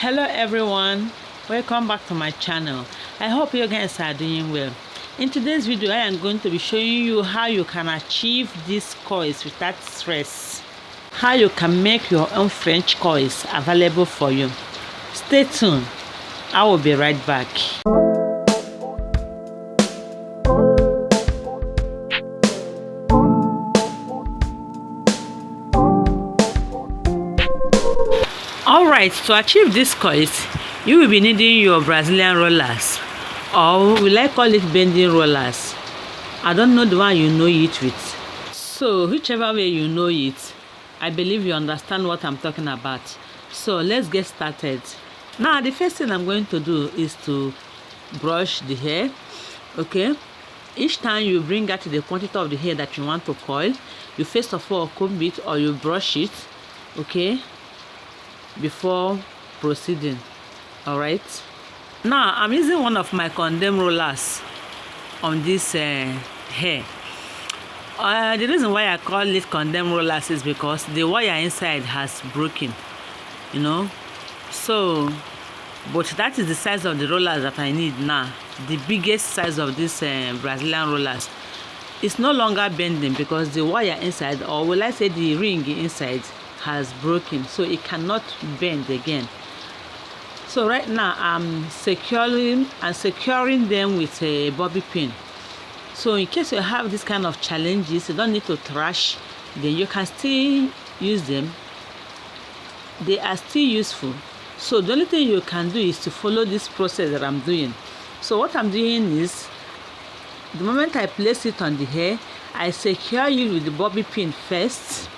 Hello everyone, welcome back to my channel. I hope you guys are doing well. In today's video I am going to be showing you how you can achieve these coils without stress, how you can make your own French coils available for you. Stay tuned, I will be right back. Alright, to achieve these coils, you will be needing your Brazilian rollers, or will I call it bending rollers. I don't know the one you know it with. So whichever way you know it, I believe you understand what I'm talking about. So let's get started. Now the first thing I'm going to do is to brush the hair. Okay, each time you bring out the quantity of the hair that you want to coil, you first of all comb it or you brush it, okay, before proceeding. All right, now I'm using one of my condemn rollers on this hair. The reason why I call it condemn rollers is because the wire inside has broken, you know. So but that is the size of the rollers that I need now. The biggest size of this Brazilian rollers. It's no longer bending because the wire inside, or will I say the ring inside, has broken, so it cannot bend again. So right now I'm securing them with a bobby pin. So in case you have this kind of challenges, you don't need to trash, then you can still use them. They are still useful. So the only thing you can do is to follow this process that I'm doing. So what I'm doing is, the moment I place it on the hair, I secure it with the bobby pin first,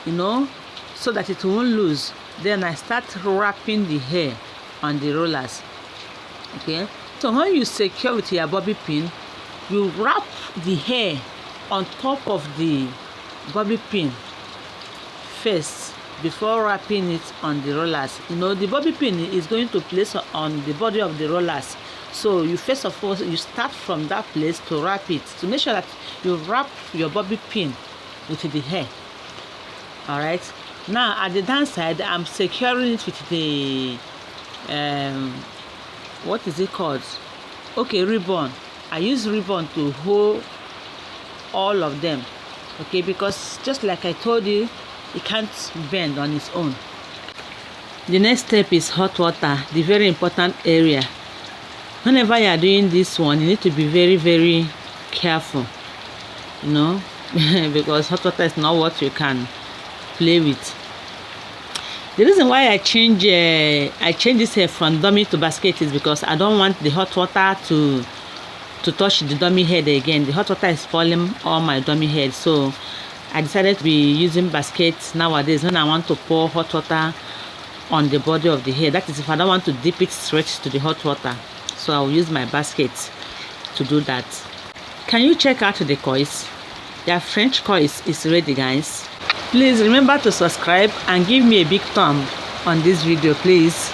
you know, so that it won't lose. Then I start wrapping the hair on the rollers. Okay, so when you secure with your bobby pin, you wrap the hair on top of the bobby pin first before wrapping it on the rollers. You know, the bobby pin is going to place on the body of the rollers. So you first of all, you start from that place to wrap it, to make sure that you wrap your bobby pin with the hair. All right, now at the downside I'm securing it with the what is it called? Okay, ribbon. I use ribbon to hold all of them, okay, because just like I told you, it can't bend on its own. The next step is hot water, the very important area. Whenever you are doing this one, you need to be very careful, you know, because hot water is not what you can play with. The reason why I change this hair from dummy to basket is because I don't want the hot water to touch the dummy head again. The hot water is falling on my dummy head, so I decided to be using baskets nowadays when I want to pour hot water on the body of the hair. That is if I don't want to dip it straight to the hot water, so I will use my basket to do that. Can you check out the coils? Their French coils is ready, guys. Please remember to subscribe and give me a big thumb on this video, please.